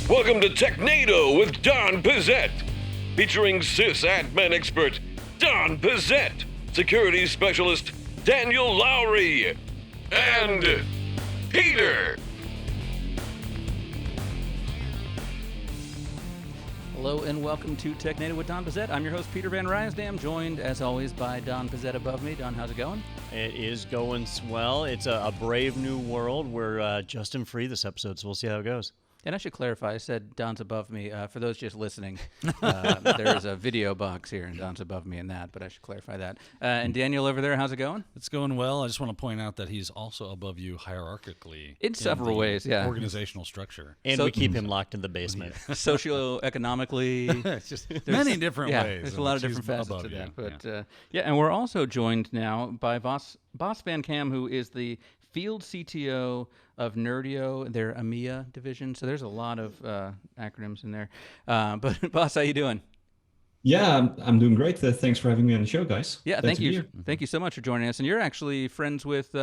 Welcome to Technado with Don Pizzette, featuring sysadmin expert Don Pizzette, security specialist Daniel Lowry, and Peter. Hello and welcome to Technado with Don Pizzette. I'm your host, Peter Van Rysdam, joined as always by Don Pizzette above me. Don, how's it going? It is going swell. It's a brave new world. We're Justin free this episode, so we'll see how it goes. And I should clarify, I said Don's above me. For those just listening, there is a video box here, and Don's above me in that, but I should clarify that. And Daniel over there, how's it going? It's going well. I just want to point out that he's also above you hierarchically. In several ways, yeah. Organizational structure. And we keep him locked in the basement. Socioeconomically. It's just many different ways. There's a lot of different facets to that. But and we're also joined now by Bas van Kaam, who is the field CTO of Nerdio, their EMEA division. So there's a lot of acronyms in there. But Bas, how you doing? Yeah, I'm doing great. Thanks for having me on the show, guys. Yeah, thank you. Thank you so much for joining us. And you're actually friends with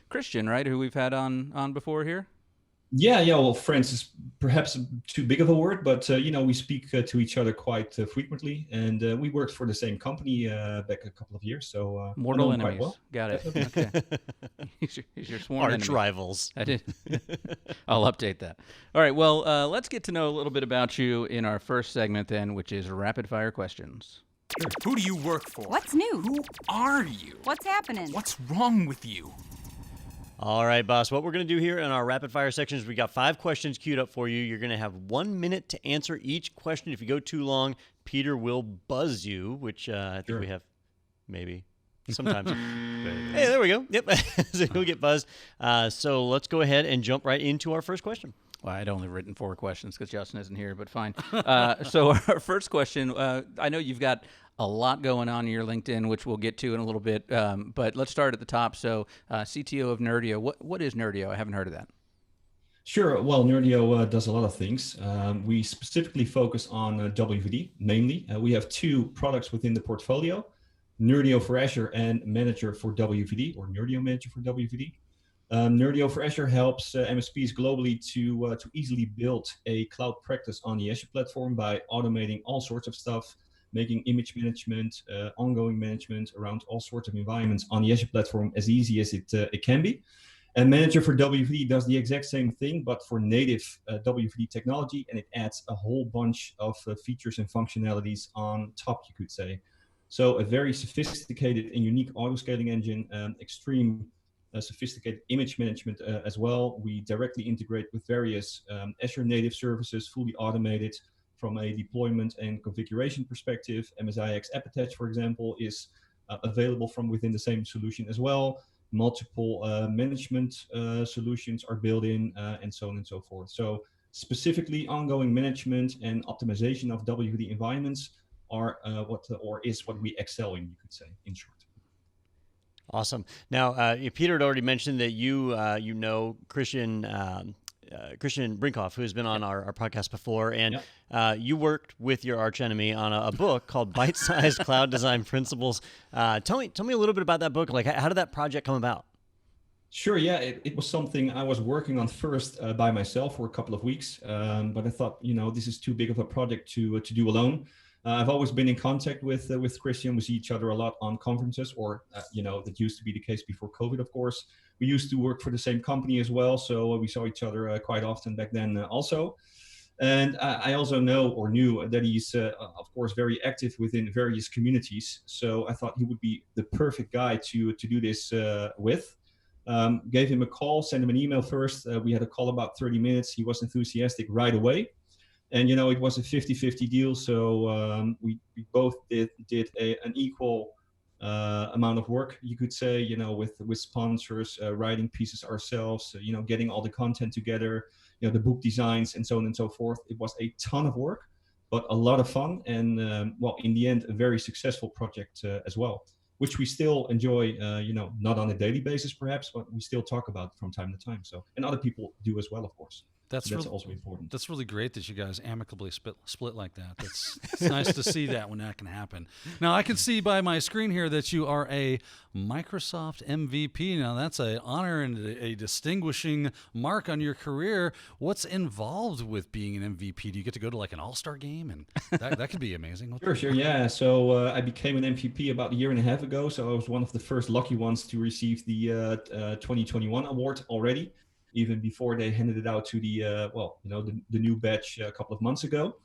Christian, right, who we've had on before here? Yeah. Well, friends is perhaps too big of a word, but we speak to each other quite frequently, and we worked for the same company back a couple of years. So mortal enemies. Well. Got it. Okay. he's your sworn arch rivals. I did. I'll update that. All right. Well, let's get to know a little bit about you in our first segment, then, which is rapid fire questions. Who do you work for? What's new? Who are you? What's happening? What's wrong with you? All right, boss. What we're going to do here in our rapid fire section is we got 5 questions queued up for you. You're going to have 1 minute to answer each question. If you go too long, Peter will buzz you, which I think we have maybe sometimes. Hey, there we go. Yep. So you'll get buzzed. So let's go ahead and jump right into our first question. Well, I'd only written 4 questions because Justin isn't here, but fine. So our first question, I know you've got a lot going on in your LinkedIn, which we'll get to in a little bit, but let's start at the top. So CTO of Nerdio, what is Nerdio? I haven't heard of that. Sure. Well, Nerdio does a lot of things. We specifically focus on WVD, mainly. We have 2 products within the portfolio, Nerdio for Azure and Manager for WVD, or Nerdio Manager for WVD. Nerdio for Azure helps MSPs globally to easily build a cloud practice on the Azure platform by automating all sorts of stuff, making image management, ongoing management around all sorts of environments on the Azure platform as easy as it can be. And Manager for WVD does the exact same thing, but for native WVD technology, and it adds a whole bunch of features and functionalities on top, you could say. So a very sophisticated and unique auto-scaling engine, extreme sophisticated image management as well. We directly integrate with various Azure native services, fully automated from a deployment and configuration perspective. MSIX App Attach, for example, is available from within the same solution as well. Multiple management solutions are built in, and so on and so forth. So specifically, ongoing management and optimization of WVD environments are what we excel in, you could say, in short. Awesome. Now, Peter had already mentioned that you know Christian Brinkhoff, who has been on our podcast before, and you worked with your archenemy on a book called Bite-Sized Cloud Design Principles. Tell me a little bit about that book. Like, how did that project come about? Sure. Yeah, it was something I was working on first by myself for a couple of weeks, but I thought, this is too big of a project to do alone. I've always been in contact with Christian. We see each other a lot on conferences, or that used to be the case before COVID, of course. We used to work for the same company as well, so we saw each other quite often back then also. And I also knew that he's, of course, very active within various communities. So I thought he would be the perfect guy to do this with. Gave him a call, sent him an email first. We had a call about 30 minutes. He was enthusiastic right away. And, it was a 50-50 deal. So we both did an equal amount of work, you could say, with sponsors, writing pieces ourselves, getting all the content together, the book designs and so on and so forth. It was a ton of work, but a lot of fun. And, in the end, a very successful project as well, which we still enjoy, not on a daily basis, perhaps, but we still talk about from time to time. So, and other people do as well, of course. That's also important. That's really great that you guys amicably split like that. It's nice to see that when that can happen. Now, I can see by my screen here that you are a Microsoft MVP. Now, that's an honor and a distinguishing mark on your career. What's involved with being an MVP? Do you get to go to like an all-star game? And that could be amazing. Sure. Yeah. So I became an MVP about a year and a half ago. So I was one of the first lucky ones to receive the 2021 award already, even before they handed it out to the the new batch a couple of months ago.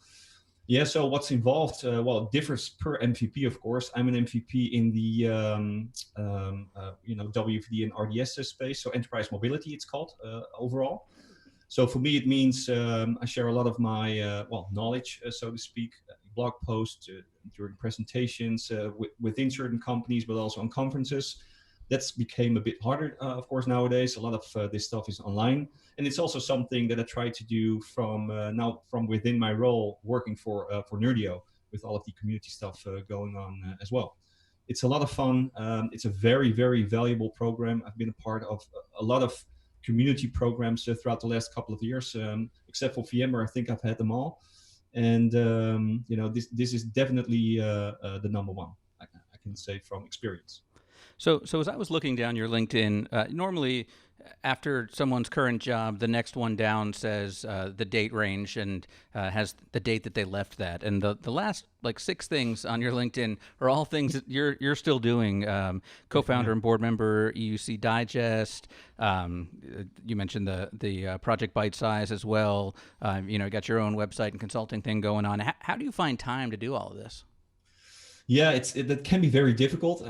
Yeah, so what's involved? It differs per MVP, of course. I'm an MVP in the WVD and RDS space, so enterprise mobility it's called overall. So for me, it means I share a lot of my knowledge, so to speak, blog posts, during presentations within certain companies, but also on conferences. That's became a bit harder, of course, nowadays. A lot of this stuff is online. And it's also something that I try to do from within my role, working for Nerdio, with all of the community stuff going on as well. It's a lot of fun. It's a very, very valuable program. I've been a part of a lot of community programs throughout the last couple of years, except for VMware. I think I've had them all. And, this is definitely the number one, I can say from experience. So as I was looking down your LinkedIn, normally after someone's current job, the next one down says the date range and has the date that they left that. And the last like 6 things on your LinkedIn are all things that you're still doing. Co-founder and board member, EUC Digest. You mentioned the Project Bite Size as well. You got your own website and consulting thing going on. How do you find time to do all of this? Yeah, that can be very difficult.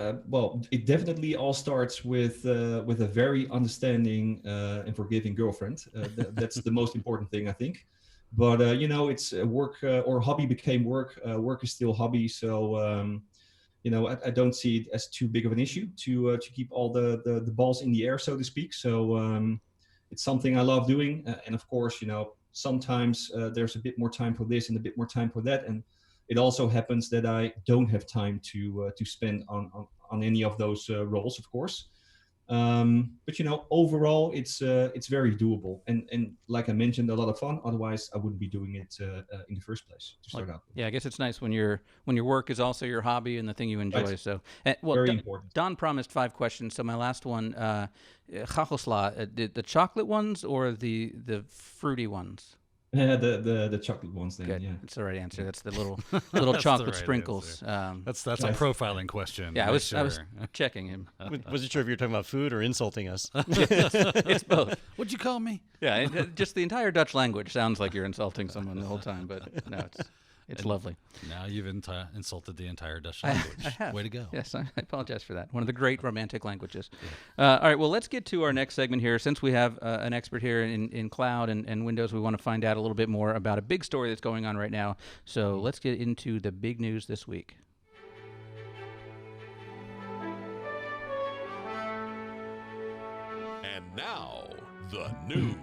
It definitely all starts with a very understanding and forgiving girlfriend. That's the most important thing, I think. But it's work or hobby became work. Work is still hobby, so I don't see it as too big of an issue to keep all the balls in the air, so to speak. So it's something I love doing, and of course, sometimes there's a bit more time for this and a bit more time for that, and it also happens that I don't have time to spend on any of those roles, of course. But overall, it's very doable, and like I mentioned, a lot of fun. Otherwise, I wouldn't be doing it in the first place to start out. Yeah, I guess it's nice when your work is also your hobby and the thing you enjoy. Right. So, very important. Don promised 5 questions, so my last one: chachosla, the chocolate ones or the fruity ones? The chocolate ones then. Good. Yeah, that's the right answer. That's the little chocolate right sprinkles. That's a profiling question. Yeah, I was checking him. Wasn't sure if you were talking about food or insulting us. It's both. What'd you call me? Yeah, just the entire Dutch language sounds like you're insulting someone the whole time, but no, it's lovely. Now you've insulted the entire Dutch language. I have. Way to go. Yes, I apologize for that. One of the great romantic languages. Yeah. All right, well, let's get to our next segment here. Since we have an expert here in cloud and Windows, we want to find out a little bit more about a big story that's going on right now. So let's get into the big news this week. And now, the news.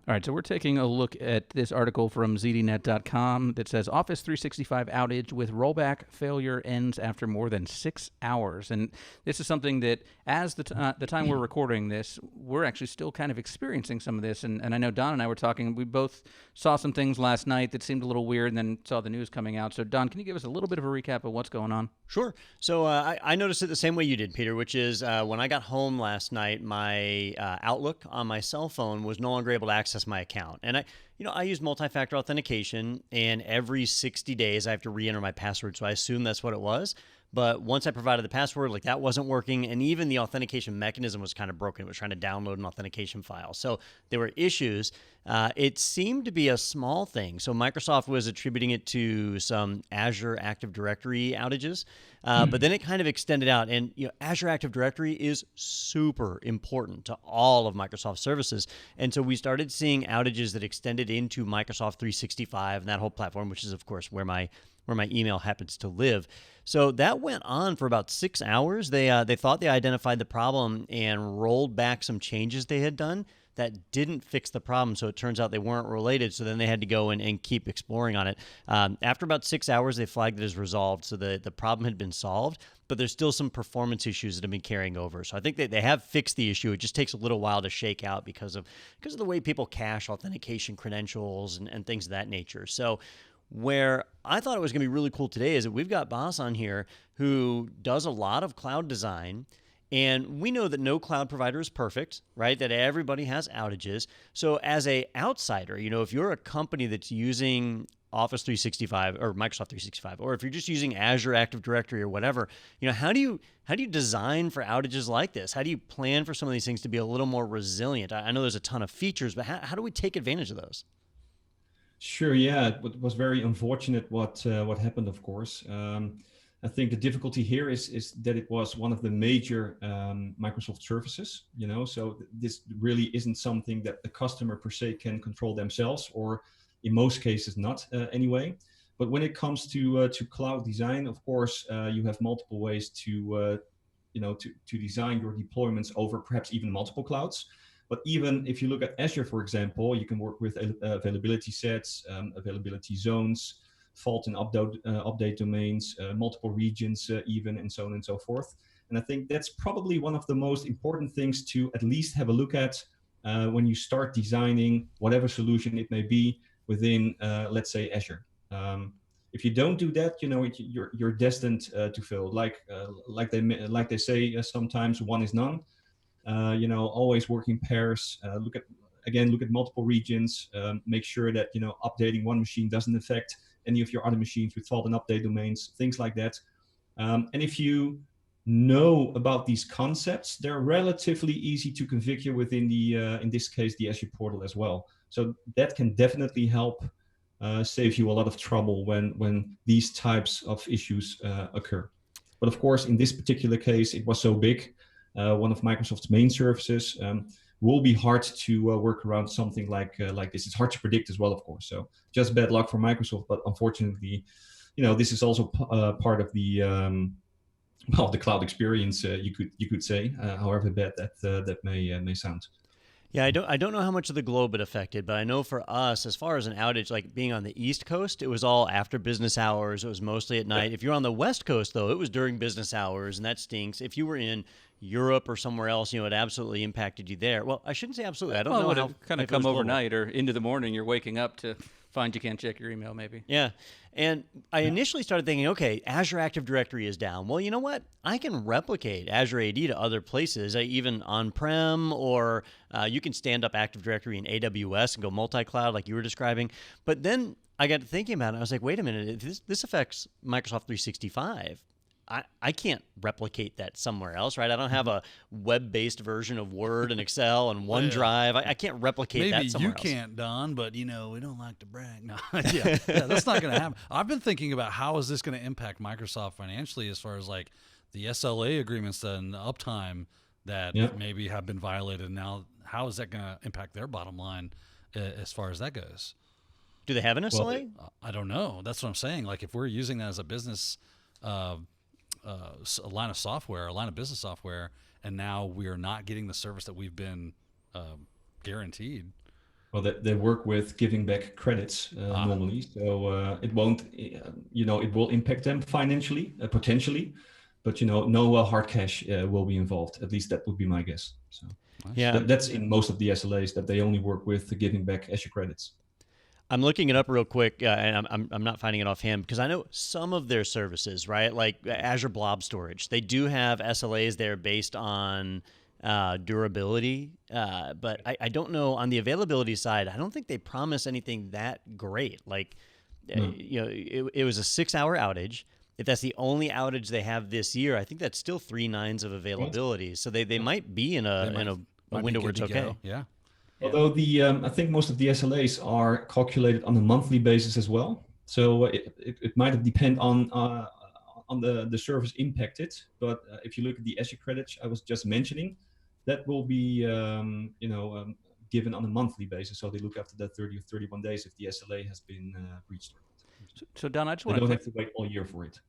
All right, so we're taking a look at this article from ZDNet.com that says Office 365 outage with rollback failure ends after more than 6 hours. And this is something that, as the time we're recording this, we're actually still kind of experiencing some of this. And I know Don and I were talking. We both saw some things last night that seemed a little weird and then saw the news coming out. So, Don, can you give us a little bit of a recap of what's going on? Sure. So I noticed it the same way you did, Peter, which is when I got home last night, my Outlook on my cell phone was no longer able to access my account. And I use multi-factor authentication, and every 60 days I have to re-enter my password. So I assume that's what it was. But once I provided the password, that wasn't working, and even the authentication mechanism was kind of broken. It was trying to download an authentication file. So there were issues. It seemed to be a small thing. So Microsoft was attributing it to some Azure Active Directory outages, but then it kind of extended out. And Azure Active Directory is super important to all of Microsoft services. And so we started seeing outages that extended into Microsoft 365 and that whole platform, which is, of course, where my where my email happens to live. So that went on for about 6 hours. They thought they identified the problem and rolled back some changes they had done that didn't fix the problem. So it turns out they weren't related. So then they had to go and keep exploring on it. After about 6 hours, they flagged it as resolved. So the problem had been solved, but there's still some performance issues that have been carrying over. So I think they have fixed the issue. It just takes a little while to shake out because of the way people cache authentication credentials and things of that nature. So where I thought it was going to be really cool today is that we've got Bas on here who does a lot of cloud design. And we know that no cloud provider is perfect, right? That everybody has outages. So as a outsider, if you're a company that's using Office 365 or Microsoft 365, or if you're just using Azure Active Directory or whatever, how do you design for outages like this? How do you plan for some of these things to be a little more resilient? I know there's a ton of features, but how do we take advantage of those? Sure. Yeah, it was very unfortunate what happened, of course. I think the difficulty here is that it was one of the major Microsoft services, so this really isn't something that the customer per se can control themselves, or in most cases not anyway. But when it comes to cloud design, of course, you have multiple ways to design your deployments over perhaps even multiple clouds. But even if you look at Azure, for example, you can work with availability sets, availability zones, fault and update domains, multiple regions even, and so on and so forth. And I think that's probably one of the most important things to at least have a look at when you start designing whatever solution it may be within, let's say, Azure. If you don't do that, you're destined to fail. Like they say sometimes, one is none. Always work in pairs. Look at multiple regions. Make sure that updating one machine doesn't affect any of your other machines with fault and update domains, things like that. And if you know about these concepts, they're relatively easy to configure within the, in this case, the Azure portal as well. So that can definitely help save you a lot of trouble when these types of issues occur. But of course, in this particular case, it was so big. One of Microsoft's main services will be hard to work around something like this. It's hard to predict as well, of course. So just bad luck for Microsoft, but unfortunately, this is also part of the the cloud experience. You could say, however bad that may sound. Yeah, I don't know how much of the globe it affected, but I know for us, as far as an outage, like being on the East Coast, it was all after business hours. It was mostly at night. Yep. If you're on the West Coast, though, it was during business hours, and that stinks. If you were in Europe or somewhere else, it absolutely impacted you there. Well, I shouldn't say absolutely. I don't know how. Kind of come overnight or into the morning. You're waking up to find you can't check your email, maybe. Yeah. And I initially started thinking, okay, Azure Active Directory is down. Well, you know what? I can replicate Azure AD to other places, even on-prem, or you can stand up Active Directory in AWS and go multi-cloud like you were describing. But then I got to thinking about it. I was like, wait a minute, this affects Microsoft 365. I can't replicate that somewhere else, right? I don't have a web-based version of Word and Excel and OneDrive. I can't replicate that somewhere else. Maybe you can't, Don, but, we don't like to brag. No, yeah, that's not going to happen. I've been thinking about how is this going to impact Microsoft financially as far as, like, the SLA agreements and the uptime that maybe have been violated. Now, how is that going to impact their bottom line as far as that goes? Do they have an SLA? Well, I don't know. That's what I'm saying. Like, if we're using that as a business a line of software, a line of business software, and now we are not getting the service that we've been guaranteed. Well, they work with giving back credits normally, so it won't, it will impact them financially, potentially, but no hard cash will be involved. At least that would be my guess. So yeah, that's in most of the SLAs that they only work with giving back Azure credits. I'm looking it up real quick, and I'm not finding it offhand because I know some of their services, right, like Azure Blob Storage, they do have SLAs there based on durability, but I don't know on the availability side. I don't think they promise anything that great. Like, it was a 6-hour outage. If that's the only outage they have this year, I think that's still 3 nines of availability. So they might be in a window where it's okay. Go. Yeah. Although I think most of the SLAs are calculated on a monthly basis as well, so it might depend on the service impacted. But if you look at the Azure credits I was just mentioning, that will be given on a monthly basis. So they look after that 30 or 31 days if the SLA has been breached. So Don, I just They want don't to have to wait all year for it.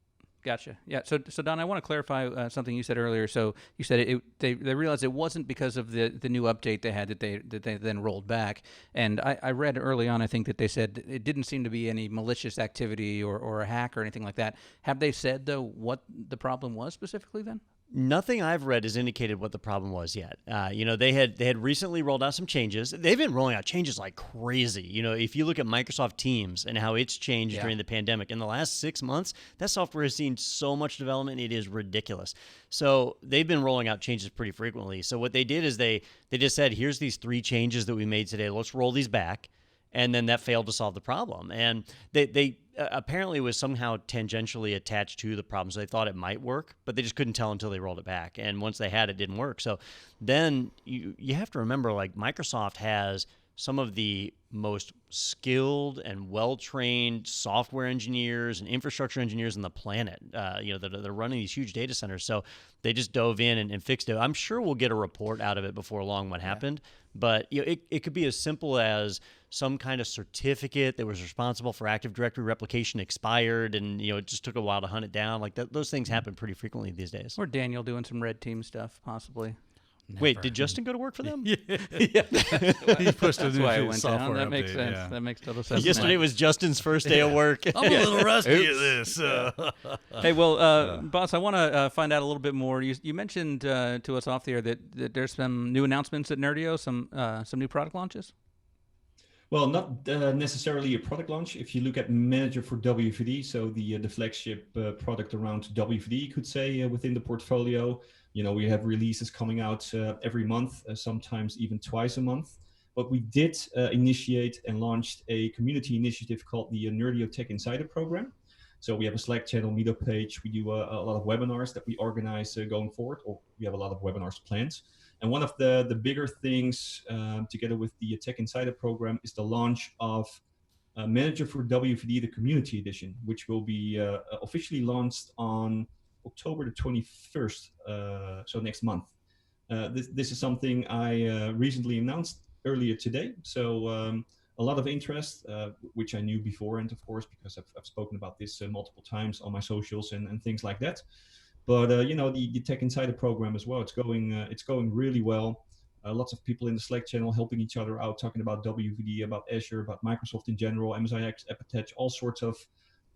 Gotcha. Yeah. So Don, I want to clarify something you said earlier. So you said they realized it wasn't because of the new update they had that they then rolled back. And I read early on, I think that they said it didn't seem to be any malicious activity or a hack or anything like that. Have they said though what the problem was specifically then? Nothing I've read has indicated what the problem was yet. They had recently rolled out some changes. They've been rolling out changes like crazy. If you look at Microsoft Teams and how it's changed during the pandemic, in the last 6 months, that software has seen so much development, it is ridiculous. So they've been rolling out changes pretty frequently. So what they did is they just said, here's these 3 changes that we made today. Let's roll these back. And then that failed to solve the problem. And they apparently was somehow tangentially attached to the problem. So they thought it might work, but they just couldn't tell until they rolled it back. And once they had it, didn't work. So then you have to remember, like, Microsoft has some of the most skilled and well-trained software engineers and infrastructure engineers on the planet, that are running these huge data centers. So they just dove in and fixed it. I'm sure we'll get a report out of it before long what happened. But it could be as simple as some kind of certificate that was responsible for Active Directory replication expired, and it just took a while to hunt it down. Like those things happen pretty frequently these days. Or Daniel doing some red team stuff, possibly. Never. Wait, did Justin go to work for them? Yeah. He pushed a That's why I new went software down. That update, makes sense. yeah. That makes total sense. Yesterday was Justin's first day of work. I'm a little rusty at this. Hey, well, Boss, I want to find out a little bit more. You mentioned to us off the air that there's some new announcements at Nerdio, some new product launches. Well, not necessarily a product launch. If you look at Manager for WVD, so the flagship product around WVD, you could say, within the portfolio, we have releases coming out every month, sometimes even twice a month. But we did initiate and launched a community initiative called the Nerdio Tech Insider Program. So we have a Slack channel, meetup page. We do a lot of webinars that we organize going forward, or we have a lot of webinars planned. And one of the bigger things, together with the Tech Insider program, is the launch of Manager for WVD, the Community Edition, which will be officially launched on October the 21st, so next month. This is something I recently announced earlier today. So a lot of interest, which I knew beforehand, of course, because I've spoken about this multiple times on my socials and things like that. But the Tech Insider program as well, it's going really well. Lots of people in the Slack channel helping each other out, talking about WVD, about Azure, about Microsoft in general, MSIX, Epitech, all sorts of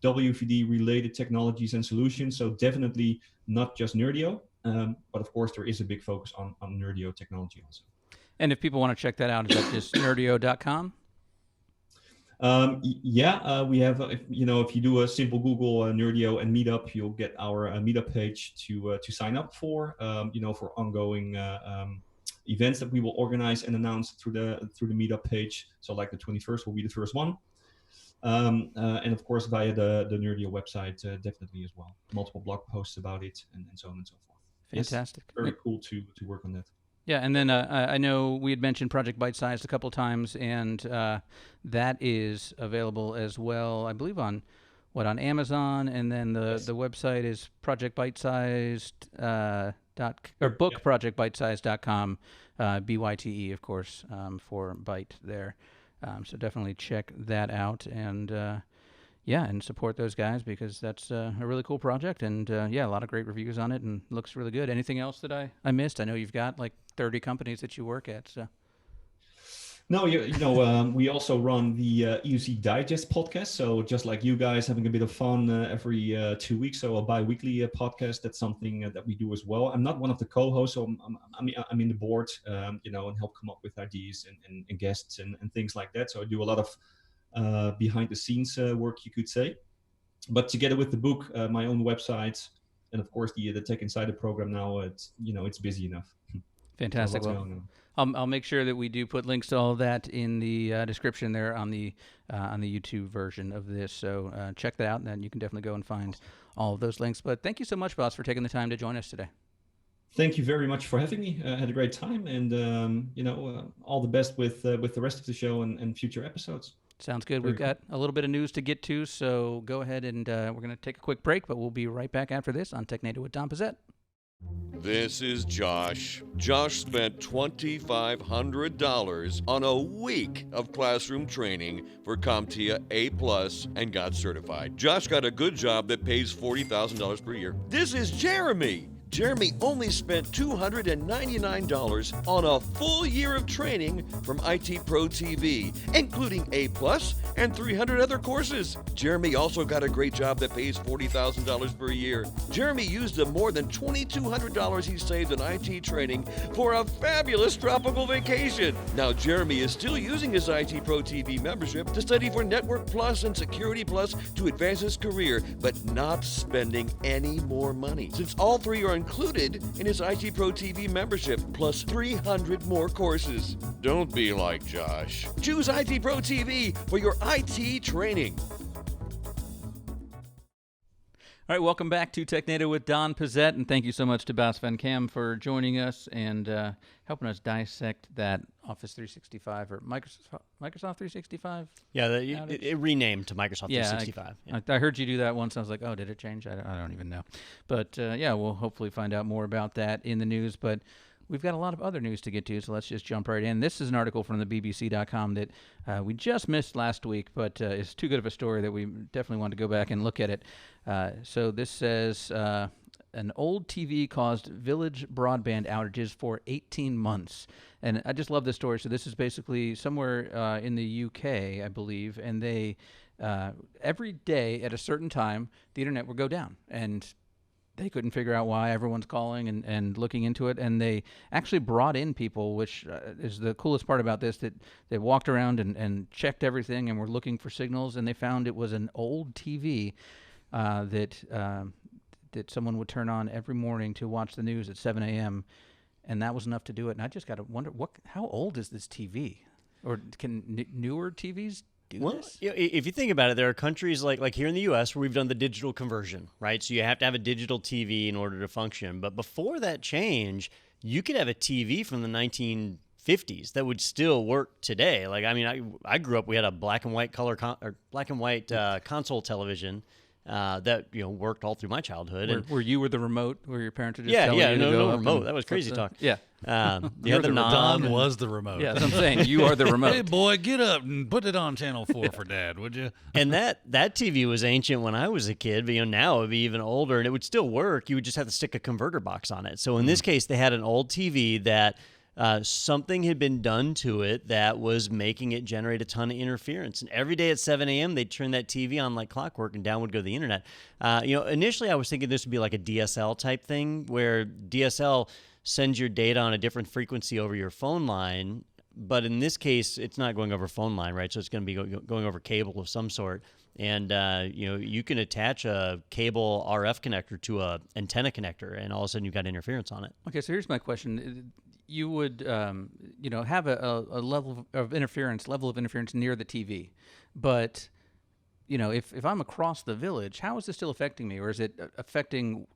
WVD related technologies and solutions. So definitely not just Nerdio, but of course there is a big focus on Nerdio technology also. And if people want to check that out, is that just nerdio.com? We have, if you do a simple Google Nerdio and Meetup, you'll get our Meetup page to sign up for, for ongoing events that we will organize and announce through the Meetup page. So like the 21st will be the first one. And of course, via the Nerdio website, definitely as well. Multiple blog posts about it and so on and so forth. Fantastic. It's very cool to work on that. Yeah, and then I know we had mentioned Project Bite Sized a couple of times, and that is available as well, I believe, on Amazon, and then the website is bookprojectbitesize.com, BYTE, of course, for Byte there. So definitely check that out, and and support those guys, because that's a really cool project, and a lot of great reviews on it, and looks really good. Anything else that I missed? I know you've got like 30 companies that you work at. So. No, we also run the EUC Digest podcast. So just like you guys, having a bit of fun every 2 weeks, so a bi-weekly podcast. That's something that we do as well. I'm not one of the co-hosts, so I'm in the board, and help come up with ideas and guests and things like that. So I do a lot of behind the scenes work, you could say. But together with the book, my own website, and of course the Tech Insider program now, it's busy enough. Fantastic. Well, I'll make sure that we do put links to all of that in the description there on the YouTube version of this. So check that out, and then you can definitely go and find all of those links. But thank you so much, Bas, for taking the time to join us today. Thank you very much for having me. I had a great time, and all the best with the rest of the show and future episodes. Sounds good. We've got a little bit of news to get to, so go ahead and we're going to take a quick break, but we'll be right back after this on Technado with Don Pizzette. This is Josh. Josh spent $2,500 on a week of classroom training for CompTIA A+ and got certified. Josh got a good job that pays $40,000 per year. This is Jeremy. Jeremy only spent $299 on a full year of training from IT Pro TV, including A+ and 300 other courses. Jeremy also got a great job that pays $40,000 per year. Jeremy used the more than $2,200 he saved in IT training for a fabulous tropical vacation. Now Jeremy is still using his IT Pro TV membership to study for Network Plus and Security Plus to advance his career, but not spending any more money, since all three are included in his IT Pro TV membership, plus 300 more courses. Don't be like Josh. Choose IT Pro TV for your IT training. All right, welcome back to Technado with Don Pizzette, and thank you so much to Bas van Kaam for joining us and helping us dissect that Office 365 or Microsoft 365. Yeah, it renamed to Microsoft 365. Yeah. I heard you do that once. I was like, oh, did it change? I don't even know. But yeah, we'll hopefully find out more about that in the news. But we've got a lot of other news to get to, so let's just jump right in. This is an article from the BBC.com that we just missed last week, but it's too good of a story that we definitely want to go back and look at it. So this says, an old TV caused village broadband outages for 18 months. And I just love this story. So this is basically somewhere in the UK, I believe, and they, every day at a certain time, the internet would go down. And they couldn't figure out why. Everyone's calling and looking into it, and they actually brought in people, which is the coolest part about this, that they walked around and checked everything and were looking for signals, and they found it was an old TV that someone would turn on every morning to watch the news at 7 a.m., and that was enough to do it. And I just got to wonder, how old is this TV? Or can newer TVs do this? You know, if you think about it, there are countries like here in the U.S. where we've done the digital conversion, right? So you have to have a digital TV in order to function. But before that change, you could have a TV from the 1950s that would still work today. Like, I mean, I grew up, we had a black and white console television that worked all through my childhood. Where you were the remote, where your parents were just no remote. That was crazy talk. Yeah. You had the Don was the remote. Yeah, that's what I'm saying. You are the remote. Hey, boy, get up and put it on Channel 4 for Dad, would you? And that TV was ancient when I was a kid, but now it would be even older, and it would still work. You would just have to stick a converter box on it. So in this case, they had an old TV that something had been done to it that was making it generate a ton of interference. And every day at 7 a.m., they'd turn that TV on like clockwork, and down would go the internet. Initially, I was thinking this would be like a DSL type thing, where DSL sends your data on a different frequency over your phone line. But in this case, it's not going over phone line, right? So it's going to be going over cable of some sort. And, you can attach a cable RF connector to a antenna connector, and all of a sudden you've got interference on it. Okay, so here's my question. You would, have a level of interference near the TV. But, if I'm across the village, how is this still affecting me? Or is it affecting...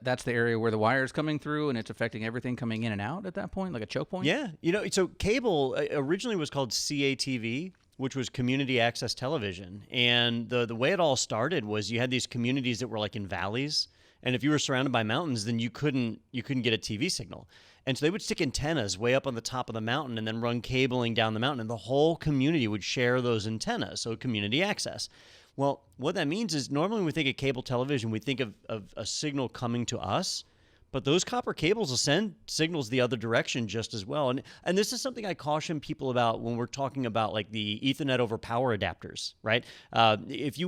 That's the area where the wire is coming through, and it's affecting everything coming in and out at that point, like a choke point? Yeah. So cable originally was called CATV, which was Community Access Television. And the way it all started was you had these communities that were like in valleys, and if you were surrounded by mountains, then you couldn't get a TV signal. And so they would stick antennas way up on the top of the mountain and then run cabling down the mountain, and the whole community would share those antennas, so community access. Well, what that means is normally when we think of cable television, we think of a signal coming to us, but those copper cables will send signals the other direction just as well. And this is something I caution people about when we're talking about like the Ethernet over power adapters, right? If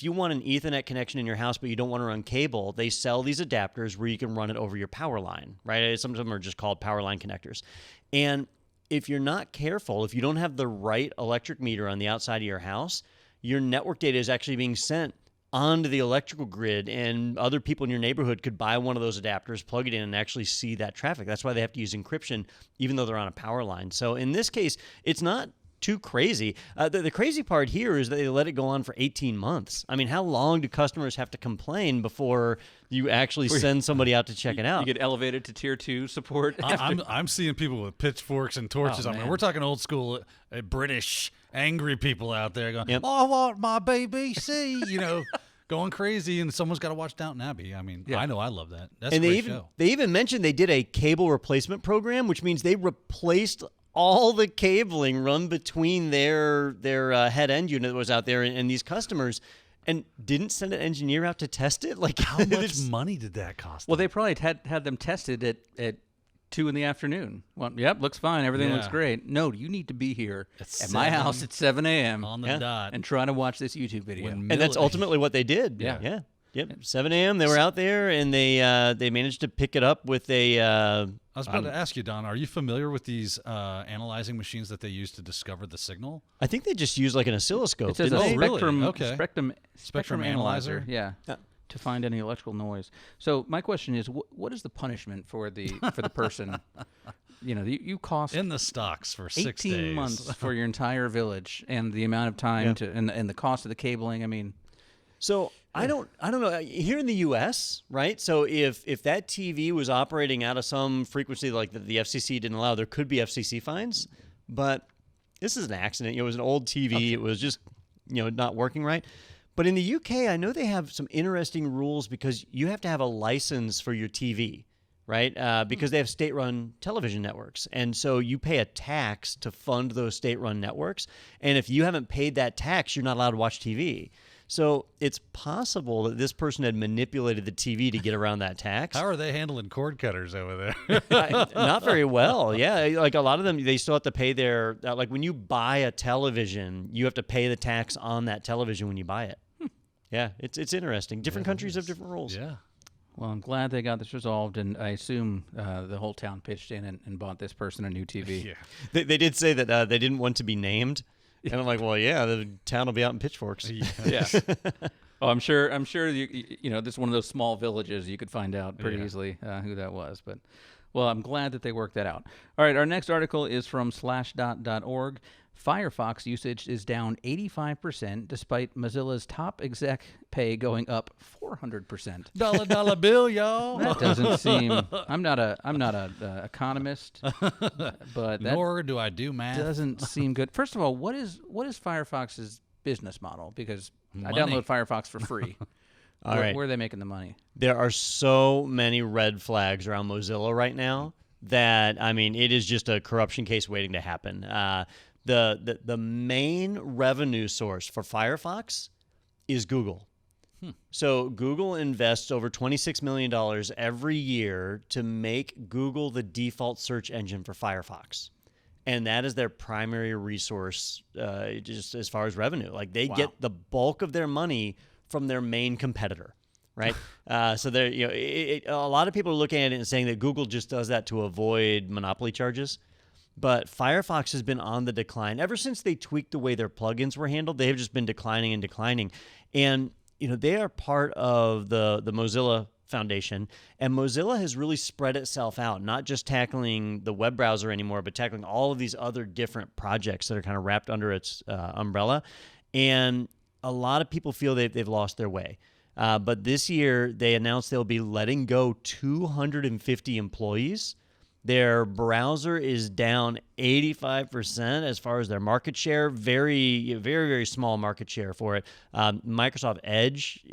you want an Ethernet connection in your house, but you don't want to run cable, they sell these adapters where you can run it over your power line, right? Some of them are just called power line connectors. And if you're not careful, if you don't have the right electric meter on the outside of your house, your network data is actually being sent onto the electrical grid, and other people in your neighborhood could buy one of those adapters, plug it in, and actually see that traffic. That's why they have to use encryption, even though they're on a power line. So in this case, it's not too crazy. The crazy part here is that they let it go on for 18 months. I mean, how long do customers have to complain before you actually send somebody out to check it out? You get elevated to tier 2 support. I'm seeing people with pitchforks and torches. Oh, I mean, man. we're talking old school British angry people out there going, Yep. I want my BBC, going crazy, and someone's got to watch Downton Abbey. I mean, I know I love that. That's and a great show. They even mentioned they did a cable replacement program, which means they replaced all the cabling run between their head end unit that was out there and these customers, and didn't send an engineer out to test it. Like, how much money did that cost? Well, they probably had them tested at 2 in the afternoon. Well, yep, looks fine. Everything looks great. No, you need to be here at my house at 7 a.m. on the dot and try to watch this YouTube video. And that's ultimately what they did. Yeah. Yep. 7 a.m. They were out there, and they managed to pick it up with a. I was about to ask you, Don, are you familiar with these analyzing machines that they use to discover the signal? I think they just use like an oscilloscope. It says didn't a they? spectrum, Okay. spectrum analyzer. Yeah. To find any electrical noise. So my question is, what is the punishment for the person? You cost in the stocks for 6 days. 18 months for your entire village, and the amount of time and the cost of the cabling. I mean, so I don't know. Here in the U.S., right? So if that TV was operating out of some frequency like the FCC didn't allow, there could be FCC fines. But this is an accident. It was an old TV. Okay. It was just not working right. But in the UK, I know they have some interesting rules because you have to have a license for your TV, right? Because they have state-run television networks. And so you pay a tax to fund those state-run networks. And if you haven't paid that tax, you're not allowed to watch TV. So it's possible that this person had manipulated the TV to get around that tax. How are they handling cord cutters over there? Not very well. Yeah, like a lot of them, they still have to pay their like when you buy a television, you have to pay the tax on that television when you buy it. Yeah, it's interesting. Different countries have different rules. Yeah. Well, I'm glad they got this resolved, and I assume the whole town pitched in and bought this person a new TV. Yeah. They did say that they didn't want to be named. And I'm like, well, yeah, the town will be out in pitchforks. Yeah. Oh, I'm sure. This is one of those small villages. You could find out pretty easily who that was. But, well, I'm glad that they worked that out. All right, our next article is from slashdot.org. Firefox usage is down 85% despite Mozilla's top exec pay going up 400%. Dollar bill, y'all. That doesn't seem. I'm not a economist, but nor do I do math. Doesn't seem good. First of all, what is Firefox's business model? Because Money. I download Firefox for free. All right. Where are they making the money? There are so many red flags around Mozilla right now that it is just a corruption case waiting to happen. The main revenue source for Firefox is Google. So Google invests over $26 million every year to make Google the default search engine for Firefox. And that is their primary resource just as far as revenue. Like they get the bulk of their money from their main competitor, right? So they're, a lot of people are looking at it and saying that Google just does that to avoid monopoly charges. But Firefox has been on the decline. Ever since they tweaked the way their plugins were handled, they have just been declining and declining. And, they are part of the Mozilla Foundation. And Mozilla has really spread itself out, not just tackling the web browser anymore, but tackling all of these other different projects that are kind of wrapped under its umbrella. And a lot of people feel they've lost their way. But this year, they announced they'll be letting go 250 employees. Their browser is down 85% as far as their market share. Very, very, very small market share for it. Microsoft Edge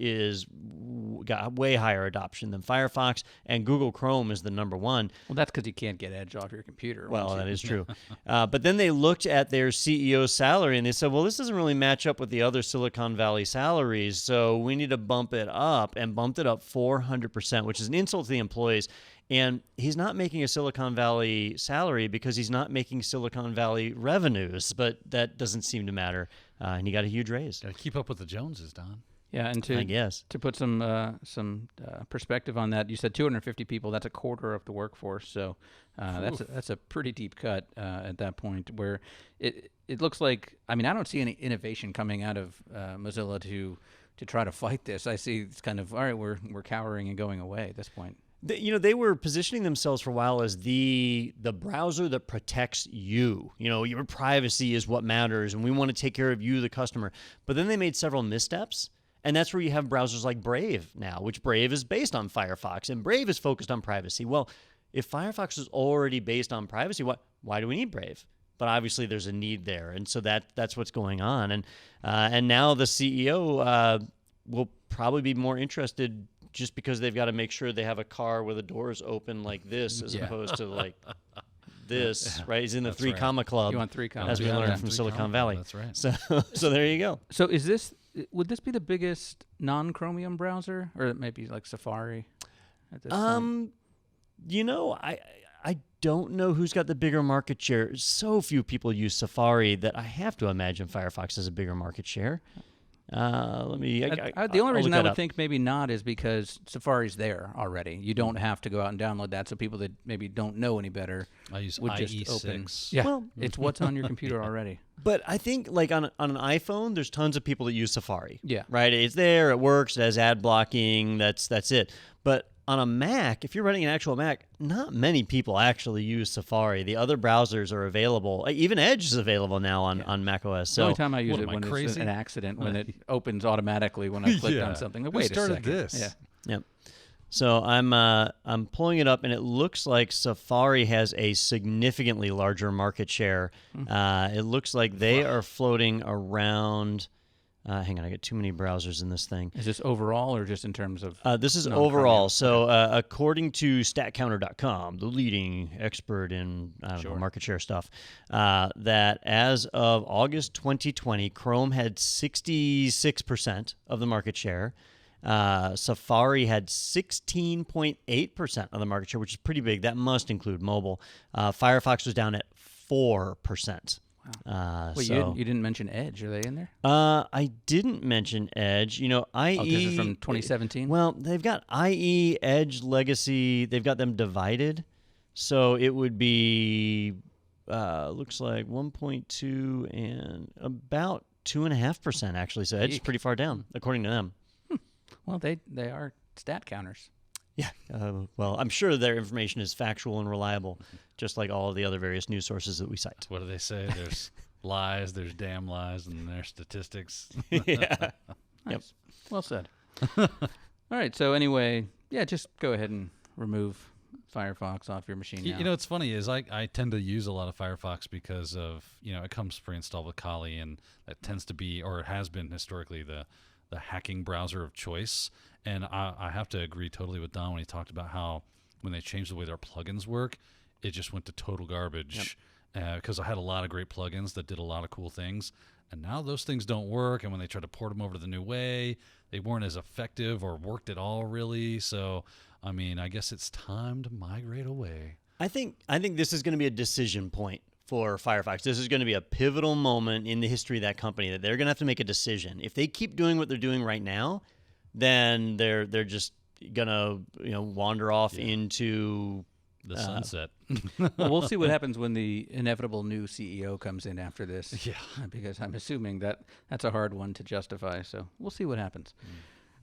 got way higher adoption than Firefox, and Google Chrome is the number one. Well, that's because you can't get Edge off your computer. Well, that is true. But then they looked at their CEO's salary, and they said, well, this doesn't really match up with the other Silicon Valley salaries, so we need to bump it up, and bumped it up 400%, which is an insult to the employees. And he's not making a Silicon Valley salary because he's not making Silicon Valley revenues, but that doesn't seem to matter. And he got a huge raise. Got to keep up with the Joneses, Don. Yeah, and to put some perspective on that, you said 250 people. That's a quarter of the workforce. So that's a pretty deep cut at that point. Where it looks like I don't see any innovation coming out of Mozilla to try to fight this. I see it's kind of all right. We're cowering and going away at this point. They were positioning themselves for a while as the browser that protects you. Your privacy is what matters, and we want to take care of you, the customer. But then they made several missteps, and that's where you have browsers like Brave now, which Brave is based on Firefox, and Brave is focused on privacy. Well, if Firefox is already based on privacy, why do we need Brave? But obviously there's a need there, and so that's what's going on. And now the CEO will probably be more interested just because they've got to make sure they have a car where the doors open like this as opposed to like this, right? He's in the That's 3 right. comma club. You want 3 comma. As we Yeah, learned yeah. from 3 Silicon comma, Valley. that's right. So there you go. So would this be the biggest non-Chromium browser, or it might be like Safari at this point? You know, I don't know who's got the bigger market share. So few people use Safari that I have to imagine Firefox has a bigger market share. Let me. The I'll only reason look I that would up. think maybe not is because Safari's there already. You don't have to go out and download that. So people that maybe don't know any better I use would just open. IE6. Yeah, Well- it's what's on your computer already. But I think like on an iPhone, there's tons of people that use Safari. Yeah. Right. It's there. It works. It has ad blocking. That's it. But on a Mac, if you're running an actual Mac, not many people actually use Safari. The other browsers are available. Even Edge is available now on Mac OS. The So only time I use what it am I, when it's crazy? an accident, when it opens automatically when I clicked on something. Like, Who wait a started second. this? Yeah. Yep. So I'm pulling it up, and it looks like Safari has a significantly larger market share. It looks like they are floating around. Hang on, I got too many browsers in this thing. Is this overall or just in terms of? This is non-Chromium? overall. So according to StatCounter.com, the leading expert in market share stuff, that as of August 2020, Chrome had 66% of the market share. Safari had 16.8% of the market share, which is pretty big. That must include mobile. Firefox was down at 4%. Wait, you didn't mention Edge. Are they in there? I didn't mention Edge. You know, IE. Oh, this is from 2017? Well, they've got IE, Edge, Legacy. They've got them divided. So it would be, looks like 1.2 and about 2.5% actually. So Edge is Eek. pretty far down, according to them. Well, they are stat counters. Yeah. Well, I'm sure their information is factual and reliable, just like all of the other various news sources that we cite. What do they say? There's lies, there's damn lies, and there's statistics. Yeah. Nice. Well said. All right. So anyway, yeah, just go ahead and remove Firefox off your machine now. You know, what's funny is I tend to use a lot of Firefox because of, it comes pre-installed with Kali, and that tends to be, or it has been historically, the hacking browser of choice. And I have to agree totally with Don when he talked about how when they changed the way their plugins work, it just went to total garbage. Because I had a lot of great plugins that did a lot of cool things, and now those things don't work. And when they tried to port them over to the new way, they weren't as effective or worked at all, really. So, I mean, I guess it's time to migrate away. I think this is going to be a decision point for Firefox. This is going to be a pivotal moment in the history of that company that they're going to have to make a decision. If they keep doing what they're doing right now, then they're just going to wander off into The sunset. Well, we'll see what happens when the inevitable new CEO comes in after this. Yeah. Because I'm assuming that's a hard one to justify. So we'll see what happens.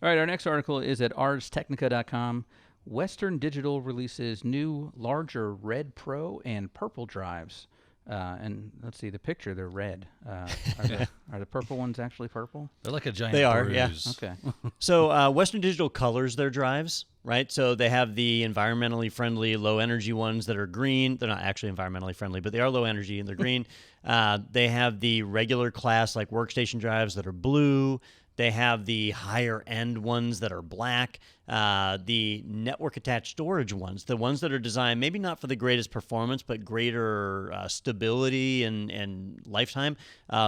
All right. Our next article is at arstechnica.com. Western Digital releases new, larger red Pro and purple drives. And let's see the picture. They're red. Are the purple ones actually purple? They're like a giant They are, bruise. yeah. Okay. So Western Digital colors their drives, right? So they have the environmentally friendly, low energy ones that are green. They're not actually environmentally friendly, but they are low energy and they're green. They have the regular class like workstation drives that are blue. They have the higher end ones that are black, the network attached storage ones, the ones that are designed maybe not for the greatest performance, but greater stability and lifetime.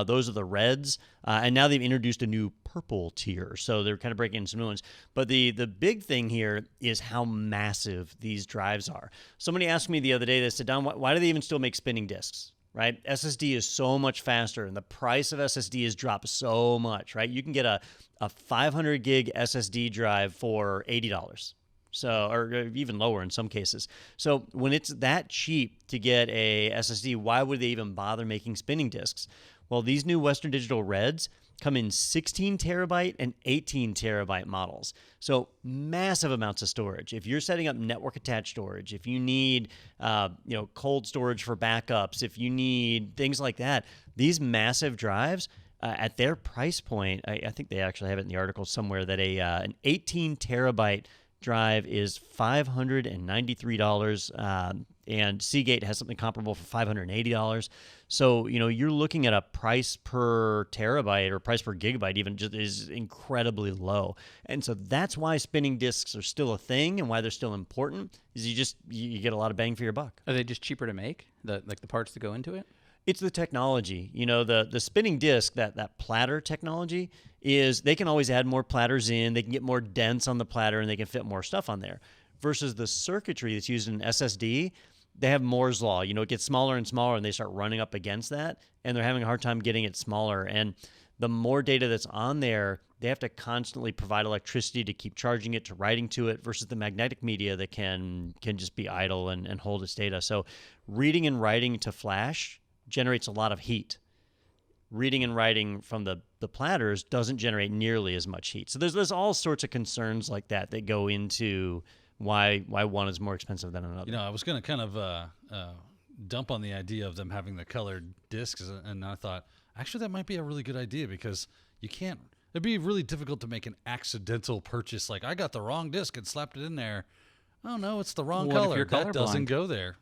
Those are the reds. And now they've introduced a new purple tier. So they're kind of breaking in some new ones. But the big thing here is how massive these drives are. Somebody asked me the other day, they said, Don, why do they even still make spinning disks? Right? SSD is so much faster, and the price of SSD has dropped so much, right? You can get a 500 gig SSD drive for $80. So, or even lower in some cases. So when it's that cheap to get a SSD, why would they even bother making spinning disks? Well, these new Western Digital Reds come in 16 terabyte and 18 terabyte models. So massive amounts of storage. If you're setting up network attached storage, if you need cold storage for backups, if you need things like that, these massive drives at their price point, I think they actually have it in the article somewhere that an 18 terabyte drive is $593, and Seagate has something comparable for $580. So, you're looking at a price per terabyte or price per gigabyte even just is incredibly low. And so that's why spinning disks are still a thing and why they're still important is you get a lot of bang for your buck. Are they just cheaper to make, the parts that go into it? It's the technology. The spinning disk, that platter technology, is they can always add more platters in, they can get more dense on the platter, and they can fit more stuff on there. Versus the circuitry that's used in an SSD, they have Moore's Law. It gets smaller and smaller, and they start running up against that, and they're having a hard time getting it smaller. And the more data that's on there, they have to constantly provide electricity to keep charging it, to writing to it, versus the magnetic media that can just be idle and hold its data. So reading and writing to flash generates a lot of heat. Reading and writing from the platters doesn't generate nearly as much heat. So there's all sorts of concerns like that go into why one is more expensive than another. I was going to kind of dump on the idea of them having the colored discs, and I thought, actually, that might be a really good idea because it'd be really difficult to make an accidental purchase. Like, I got the wrong disc and slapped it in there. Oh, no, it's the wrong What if color. you're That doesn't colorblind? go there.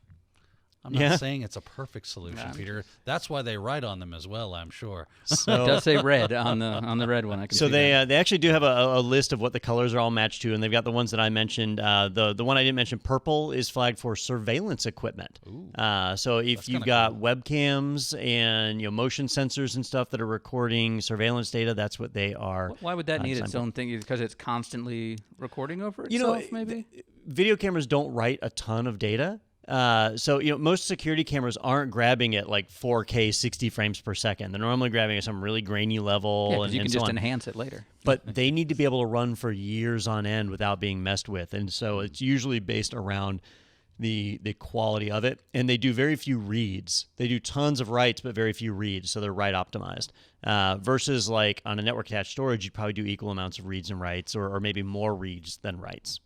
I'm not saying it's a perfect solution, Peter. That's why they write on them as well, I'm sure. It does say red on the red one. I can So see that. they actually do have a list of what the colors are all matched to, and they've got the ones that I mentioned. The one I didn't mention, purple, is flagged for surveillance equipment. So if you've got webcams and motion sensors and stuff that are recording surveillance data, that's what they are. Why would that need its own thing? Because it's constantly recording over itself, maybe? Video cameras don't write a ton of data. So most security cameras aren't grabbing at like 4K 60 frames per second. They're normally grabbing at some really grainy level. Yeah, because and you can so just on. enhance it later. But they need to be able to run for years on end without being messed with. And so it's usually based around the quality of it. And they do very few reads. They do tons of writes, but very few reads. So they're write optimized. Versus like on a network attached storage, you'd probably do equal amounts of reads and writes, or maybe more reads than writes.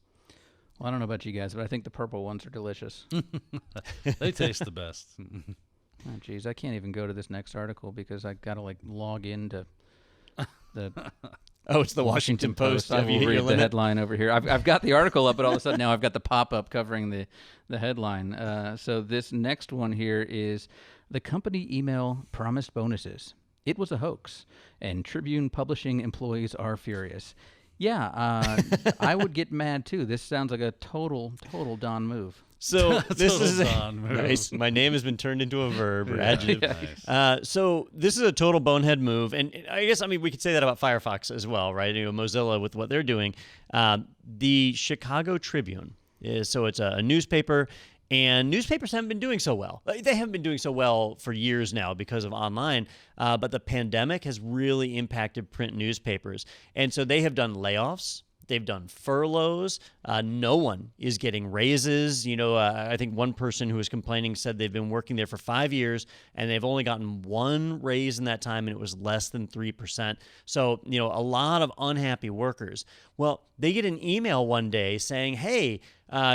Well, I don't know about you guys, but I think the purple ones are delicious. They taste the best. Oh, geez, I can't even go to this next article because I got to log into the Oh, it's the Washington Post. I Have you will hit your read the limit? headline over here. I've got the article up, but all of a sudden now I've got the pop-up covering the headline. So this next one here is the company email promised bonuses. It was a hoax, and Tribune Publishing employees are furious. Yeah, I would get mad too. This sounds like a total Don move. So this is Don move. nice. My name has been turned into a verb or adjective. Nice. So this is a total bonehead move, and I guess we could say that about Firefox as well, right? Mozilla with what they're doing. The Chicago Tribune it's a newspaper. And newspapers haven't been doing so well. They haven't been doing so well for years now because of online, but the pandemic has really impacted print newspapers. And so they have done layoffs. They've done furloughs. No one is getting raises. I think one person who was complaining said they've been working there for 5 years, and they've only gotten one raise in that time, and it was less than 3%. So, a lot of unhappy workers. Well, they get an email one day saying, hey,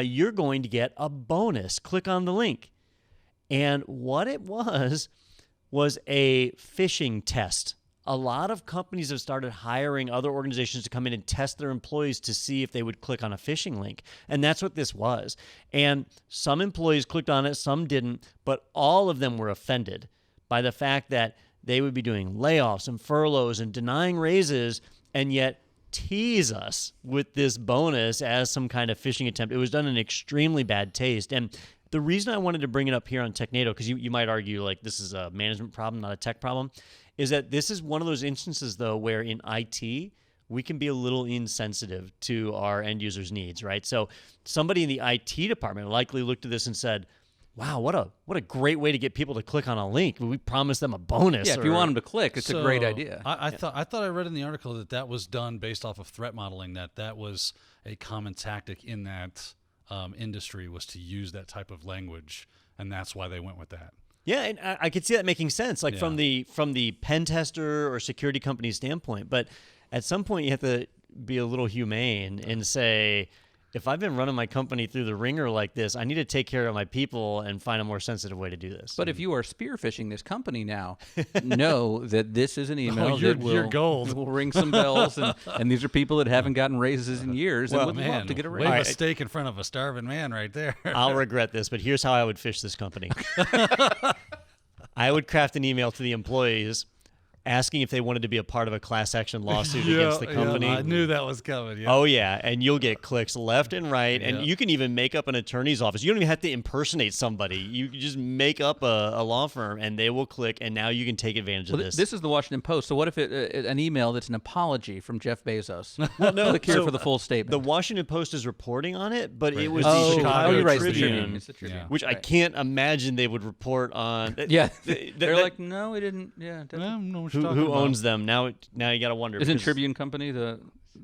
you're going to get a bonus. Click on the link. And what it was a phishing test. A lot of companies have started hiring other organizations to come in and test their employees to see if they would click on a phishing link. And that's what this was. And some employees clicked on it, some didn't, but all of them were offended by the fact that they would be doing layoffs and furloughs and denying raises, and yet tease us with this bonus as some kind of phishing attempt. It was done in extremely bad taste. And the reason I wanted to bring it up here on Technado, because you might argue like this is a management problem, not a tech problem, is that this is one of those instances, though, where in IT, we can be a little insensitive to our end users' needs, right? So somebody in the IT department likely looked at this and said, wow, what a great way to get people to click on a link. We promised them a bonus. Yeah, if you want them to click, it's a great idea. I thought I read in the article that was done based off of threat modeling, that was a common tactic in that industry was to use that type of language, and that's why they went with that. Yeah, and I could see that making sense, from the pen tester or security company standpoint. But at some point, you have to be a little humane and say, if I've been running my company through the ringer like this, I need to take care of my people and find a more sensitive way to do this. But if you are spear phishing this company now, know that this is an email you're that will, gold. will ring some bells, and these are people that haven't gotten raises in years and would love to get a raise. Wave a steak in front of a starving man right there. I'll regret this, but here's how I would fish this company. I would craft an email to the employees asking if they wanted to be a part of a class action lawsuit against the company. I knew that was coming. Yeah. Oh, yeah. And you'll get clicks left and right. And you can even make up an attorney's office. You don't even have to impersonate somebody. You can just make up a law firm, and they will click, and now you can take advantage of this. This is the Washington Post. So what if an email that's an apology from Jeff Bezos? Well, no, Click here so for the full statement. The Washington Post is reporting on it, but it was Oh, the Chicago you're right, it's the Tribune, Tribune. It's the Tribune. which I can't imagine they would report on. Yeah, they're like, no, we didn't. Yeah, I don't know what you're who talking about. owns them? Now you got to wonder. Isn't because- Tribune Company the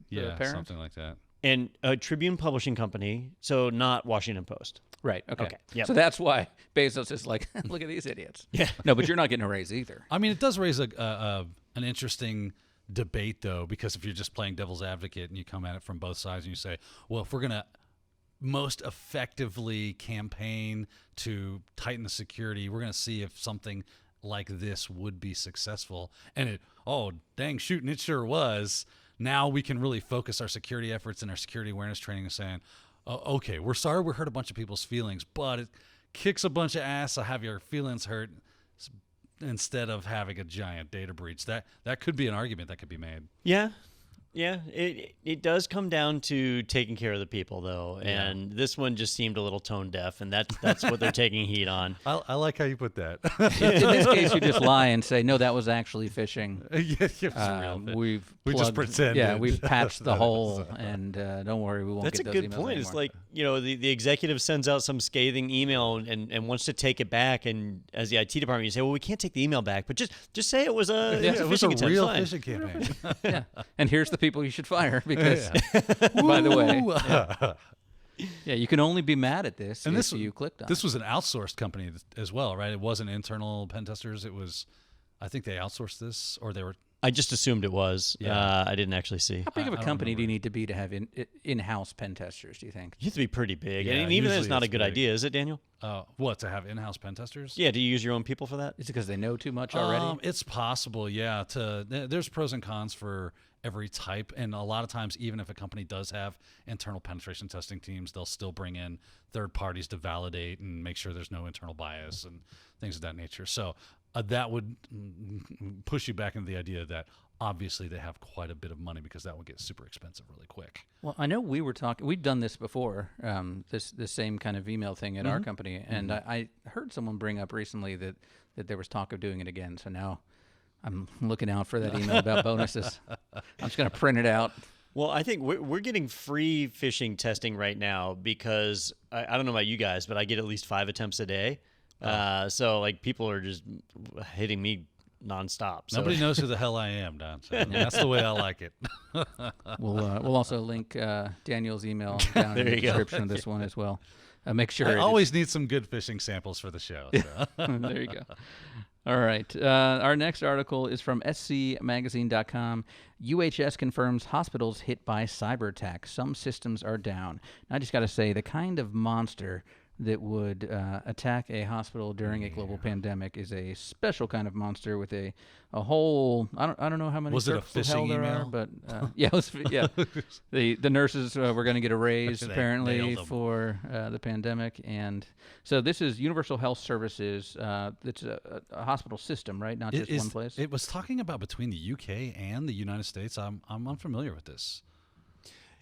Yeah, parent? something like that. And Tribune Publishing Company, so not Washington Post. Right. Okay. Okay, yep. So that's why Bezos is like, look at these idiots. Yeah. No, but you're not getting a raise either. I mean, it does raise an interesting debate, though, because if you're just playing devil's advocate and you come at it from both sides and you say, well, if we're going to most effectively campaign to tighten the security, we're going to see if something like this would be successful. And dang shooting, it sure was. Now we can really focus our security efforts and our security awareness training and saying, oh, okay, we're sorry we hurt a bunch of people's feelings, but it kicks a bunch of ass to have your feelings hurt instead of having a giant data breach. That could be an argument that could be made. Yeah. Yeah, it does come down to taking care of the people, though, and this one just seemed a little tone deaf, and that's what they're taking heat on. I like how you put that. In this case, you just lie and say, no, that was actually phishing. We just plugged- pretended. Yeah, we've patched the That hole, is- and don't worry, we won't That's a get those good emails point. It's anymore. like, the executive sends out some scathing email and wants to take it back, and as the IT department, you say, well, we can't take the email back, but just say it was a, Yeah, it's it was a phishing attempt, real fine. phishing campaign. Yeah, and here's the people you should fire because, by the way, yeah, you can only be mad at this And if this- you clicked on This it. was an outsourced company as well, right? It wasn't internal pen testers. It was, I think they outsourced this, or they were. I just assumed it was. Yeah. I didn't actually see. How big of I a don't company do you remember. need to be to have in-house pen testers, do you think? You have to be pretty big, Yeah, and even then, it's usually not a it's good big. idea, is it, Daniel? What, to have in-house pen testers? Yeah, do you use your own people for that? Is it because they know too much already? It's possible, yeah. There's pros and cons for every type, and a lot of times, even if a company does have internal penetration testing teams, they'll still bring in third parties to validate and make sure there's no internal bias and things of that nature. So that would push you back into the idea that obviously they have quite a bit of money, because that would get super expensive really quick. Well, I know we were talking. We've done this before. This same kind of email thing at our company, and I heard someone bring up recently that there was talk of doing it again. So now I'm looking out for that email about bonuses. I'm just gonna print it out. Well, I think we're getting free phishing testing right now because I don't know about you guys, but I get at least 5 attempts a day. So like people are just hitting me nonstop. So. Nobody knows who the hell I am, Don. So that's the way I like it. We'll also link Daniel's email down in There the you go. description of this one as well. Make sure I it is- always need some good phishing samples for the show. So. there you go. All right. Our next article is from scmagazine.com. UHS confirms hospitals hit by cyber attack. Some systems are down. I just got to say, the kind of monster that would attack a hospital during a global pandemic is a special kind of monster with a whole. I don't know how many. Was it a circles of hell phishing there are, email? but yeah, the nurses were going to get a raise They apparently nailed 'em. for the pandemic, and so this is Universal Health Services. It's a hospital system, right? Not just one place. It was talking about between the UK and the United States. I'm unfamiliar with this.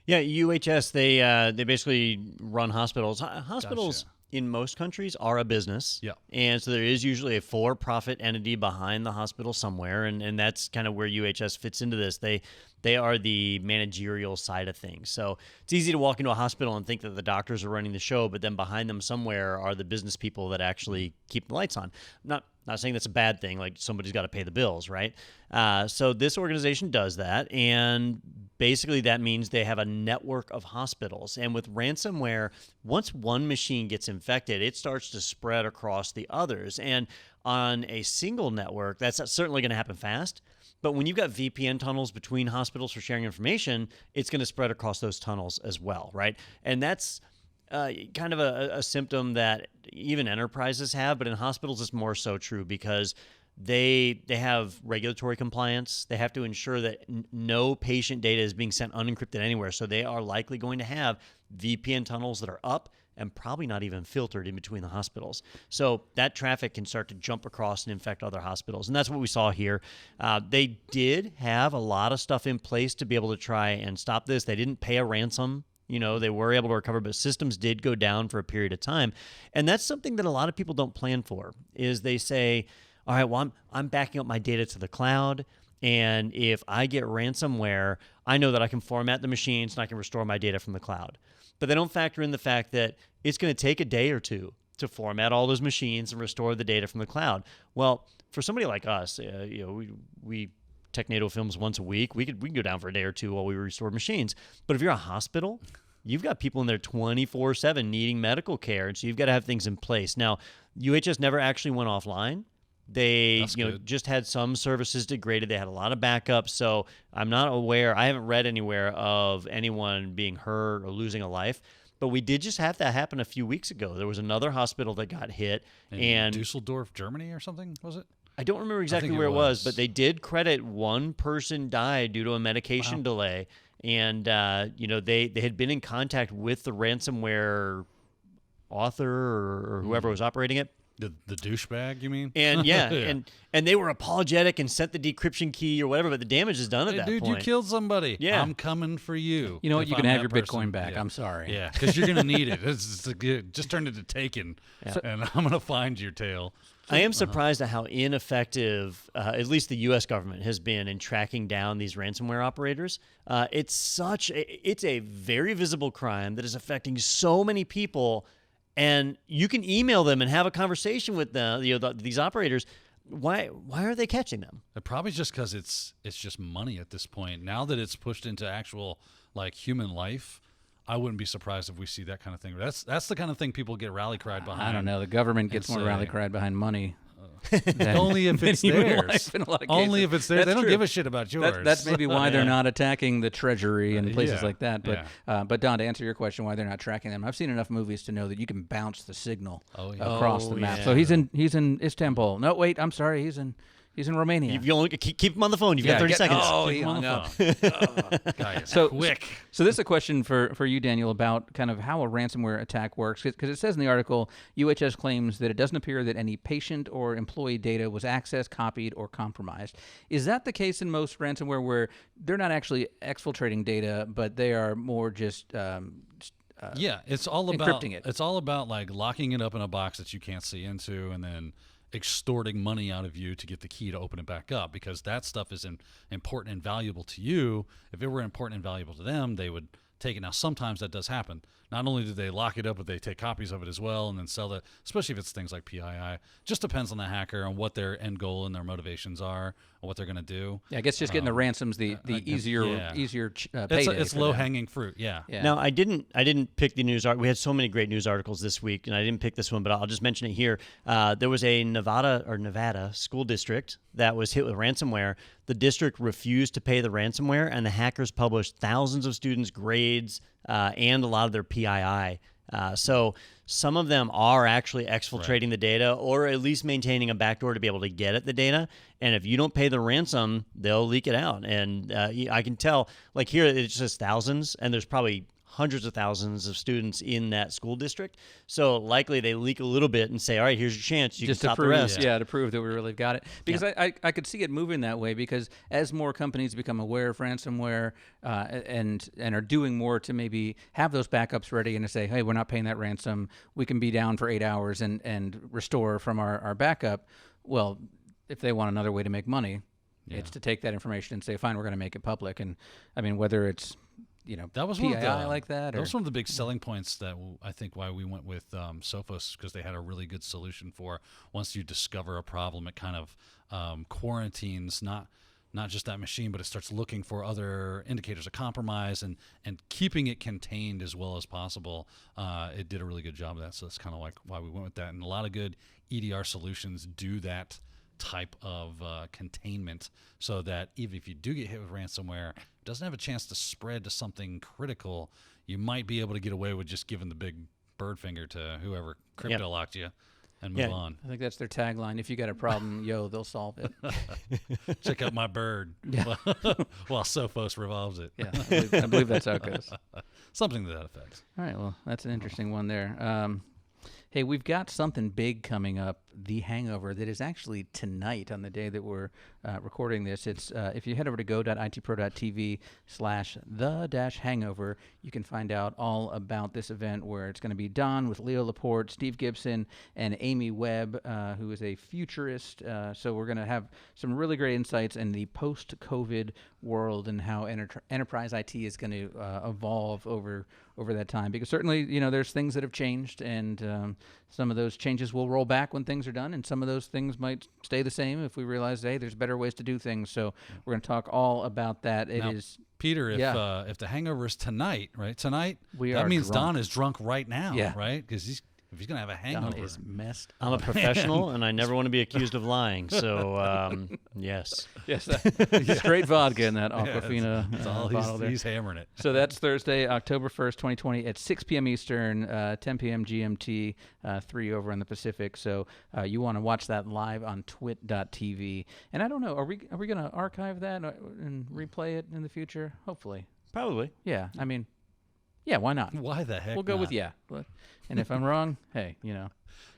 Yeah, UHS, they basically run hospitals. Hospitals Gotcha. in most countries are a business. Yeah. And so there is usually a for-profit entity behind the hospital somewhere, and that's kind of where UHS fits into this. They are the managerial side of things. So it's easy to walk into a hospital and think that the doctors are running the show, but then behind them somewhere are the business people that actually keep the lights on. Not saying that's a bad thing, like somebody's got to pay the bills, right? So this organization does that, and basically that means they have a network of hospitals. And with ransomware, once one machine gets infected, it starts to spread across the others. And On a single network, that's certainly going to happen fast. But when you've got VPN tunnels between hospitals for sharing information, it's going to spread across those tunnels as well, right? And that's kind of a symptom that even enterprises have, but in hospitals it's more so true because they have regulatory compliance. They have to ensure that no patient data is being sent unencrypted anywhere. So they are likely going to have VPN tunnels that are up and probably not even filtered in between the hospitals. So that traffic can start to jump across and infect other hospitals. And that's what we saw here. They did have a lot of stuff in place to be able to try and stop this. They didn't pay a ransom. They were able to recover, but systems did go down for a period of time. And that's something that a lot of people don't plan for, is they say, all right, well, I'm backing up my data to the cloud, and if I get ransomware, I know that I can format the machines and I can restore my data from the cloud. But they don't factor in the fact that it's going to take a day or two to format all those machines and restore the data from the cloud. Well, for somebody like us, we Technado films once a week. We can go down for a day or two while we restore machines. But if you're a hospital, you've got people in there 24/7 needing medical care, and so you've got to have things in place. Now, UHS never actually went offline. They just had some services degraded. They had a lot of backups, so I'm not aware. I haven't read anywhere of anyone being hurt or losing a life. But we did just have that happen a few weeks ago. There was another hospital that got hit. In Dusseldorf, Germany or something, was it? I don't remember exactly where it was, but they did credit one person died due to a medication delay. And, they had been in contact with the ransomware author or whoever was operating it. The douchebag, you mean? And and they were apologetic and sent the decryption key or whatever, but the damage is done at that dude, point. You killed somebody. Yeah. I'm coming for you. You know what? You can I'm have your that person. Bitcoin back. Yeah. I'm sorry. Yeah, because you're going to need it. Just turned into Taken, and I'm going to find your tail. I am surprised at how ineffective, at least the U.S. government has been in tracking down these ransomware operators. It's a very visible crime that is affecting so many people, and you can email them and have a conversation with them. These operators. Why are they catching them? Probably just because it's just money at this point. Now that it's pushed into actual human life, I wouldn't be surprised if we see that kind of thing. That's the kind of thing people get rally cried behind. I don't know. The government gets more rally cried behind money. Only if it's theirs. Only if it's theirs. They don't give a shit about yours. That's maybe why they're not attacking the Treasury and places like that. But Don, to answer your question, why they're not tracking them, I've seen enough movies to know that you can bounce the signal across the map. Yeah. So he's in Istanbul. No, wait, I'm sorry, he's in Romania. You only keep him on the phone. You've got 30 seconds. Oh, Keep he him on hung the up. Guy is So quick. So this is a question for you, Daniel, about kind of how a ransomware attack works. Because it says in the article, UHS claims that it doesn't appear that any patient or employee data was accessed, copied, or compromised. Is that the case in most ransomware where they're not actually exfiltrating data, but they are more just it's all about encrypting it? It's all about locking it up in a box that you can't see into, and then extorting money out of you to get the key to open it back up, because that stuff is important and valuable to you. If it were important and valuable to them, they would take it. Now, sometimes that does happen. Not only do they lock it up, but they take copies of it as well and then sell it, especially if it's things like PII. Just depends on the hacker and what their end goal and their motivations are and what they're going to do. Yeah, I guess just getting the ransoms, the easier payday. It's low-hanging fruit, yeah. Now, I didn't pick the news article. We had so many great news articles this week, and I didn't pick this one, but I'll just mention it here. There was a Nevada school district that was hit with ransomware. The district refused to pay the ransomware, and the hackers published thousands of students' grades and a lot of their PII. So some of them are actually exfiltrating the data, or at least maintaining a backdoor to be able to get at the data. And if you don't pay the ransom, they'll leak it out. And I can tell, here it says thousands, and there's probably hundreds of thousands of students in that school district. So likely they leak a little bit and say, all right, here's your chance. You just can stop the rest. To prove that we really got it. Because I could see it moving that way, because as more companies become aware of ransomware and are doing more to maybe have those backups ready and to say, hey, we're not paying that ransom, we can be down for 8 hours and restore from our backup. Well, if they want another way to make money, it's to take that information and say, fine, we're going to make it public. And I mean, whether it's that was PII one of the, like that. That was one of the big selling points that I think why we went with Sophos, because they had a really good solution for once you discover a problem, it kind of quarantines not not just that machine, but it starts looking for other indicators of compromise and keeping it contained as well as possible. It did a really good job of that, so that's kind of like why we went with that. And a lot of good EDR solutions do that type of containment, so that even if you do get hit with ransomware, it doesn't have a chance to spread to something critical. You might be able to get away with just giving the big bird finger to whoever crypto locked you and move on. I think that's their tagline. If you got a problem, they'll solve it. Check out my bird while Sophos revolves it. Yeah, I believe that's how it goes. Something to that effect. All right, well, that's an interesting one there. Hey, we've got something big coming up, The Hangover, that is actually tonight on the day that we're recording this. It's if you head over to go.itpro.tv/the-hangover, you can find out all about this event, where it's going to be Don with Leo Laporte, Steve Gibson, and Amy Webb, who is a futurist. So we're going to have some really great insights in the post-COVID world and how enterprise IT is going to evolve over that time. Because certainly, there's things that have changed, and some of those changes will roll back when things are done, and some of those things might stay the same if we realize, hey, there's better ways to do things. So we're going to talk all about that. Peter, if the hangover is tonight, right? Tonight, that means drunk. Don is drunk right now, right? Because if he's going to have a hangover. Don is messed up. I'm a professional, and I never want to be accused of lying. So, yes. Yes, straight vodka in that Aquafina That's all bottle there. he's hammering it. So that's Thursday, October 1st, 2020 at 6 p.m. Eastern, 10 p.m. GMT, 3 over in the Pacific. So you want to watch that live on twit.tv. And I don't know, are we going to archive that and replay it in the future? Hopefully. Probably. Yeah, I mean, yeah, why not? Why the heck We'll go not? with yeah. And if I'm wrong, hey,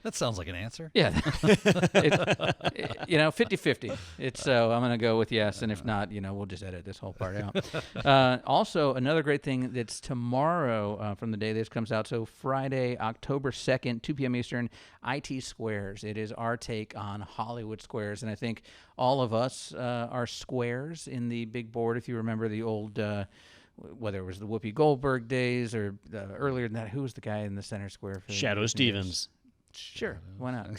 That sounds like an answer. Yeah. 50-50. So I'm going to go with yes, and if not, we'll just edit this whole part out. Also, another great thing that's tomorrow from the day this comes out, so Friday, October 2nd, 2 p.m. Eastern, IT Squares. It is our take on Hollywood Squares, and I think all of us are squares in the big board. If you remember the old... whether it was the Whoopi Goldberg days or earlier than that, who was the guy in the center square? For Shadow Stevens. Sure, why not?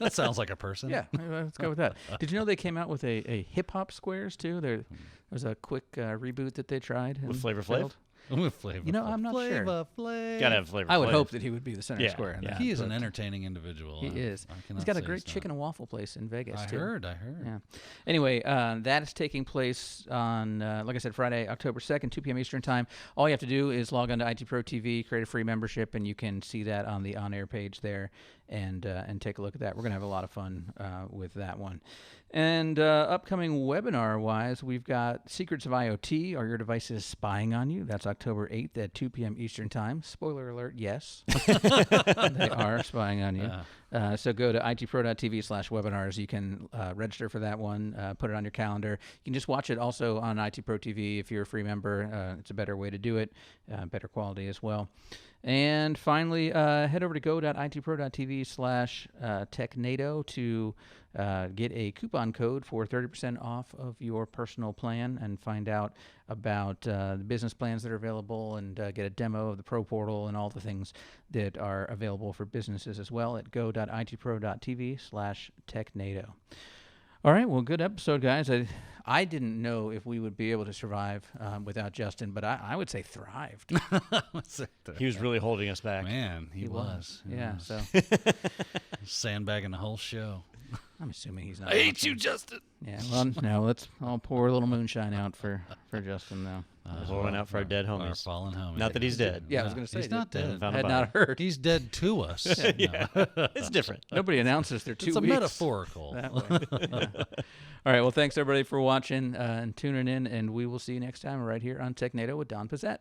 That sounds like a person. Yeah, let's go with that. Did you know they came out with a hip-hop squares, too? There was a quick reboot that they tried. With Flavor Flav? With Flavor. I'm not sure. Gotta have Flavor I would Flav. hope that he would be the center square. In that, He is an entertaining individual. He is. I He's cannot got a say great he's not. chicken and waffle place in Vegas, too. I heard. Yeah. Anyway, that is taking place on, like I said, Friday, October 2nd, 2 p.m. Eastern Time. All you have to do is log on to IT Pro TV, create a free membership, and you can see that on the on-air page there and take a look at that. We're going to have a lot of fun with that one. And upcoming webinar-wise, we've got Secrets of IoT. Are your devices spying on you? That's October 8th at 2 p.m. Eastern Time. Spoiler alert, yes. They are spying on you. So go to itpro.tv/webinars. You can register for that one, put it on your calendar. You can just watch it also on IT Pro TV if you're a free member. It's a better way to do it, better quality as well. And finally, head over to go.itpro.tv/Technado to get a coupon code for 30% off of your personal plan and find out about the business plans that are available and get a demo of the Pro Portal and all the things that are available for businesses as well at go.itpro.tv/Technado. All right, well, good episode, guys. I didn't know if we would be able to survive without Justin, but I would say thrived. He was really holding us back. Man, he was. He Yeah, was. so Sandbagging the whole show. I'm assuming he's not. I hate you, Justin. Yeah, well, no, I'll pour a little moonshine out for Justin, though. Pouring out for our dead Our homies. fallen homies. Not that he's dead. Yeah, I was going to say. He's not dead. Found I a had body. not heard. He's dead to us. It's different. Nobody announces their 2 It's a weeks. metaphorical. That way. Yeah. All right, well, thanks, everybody, for watching and tuning in, and we will see you next time right here on Technado with Don Pizzette.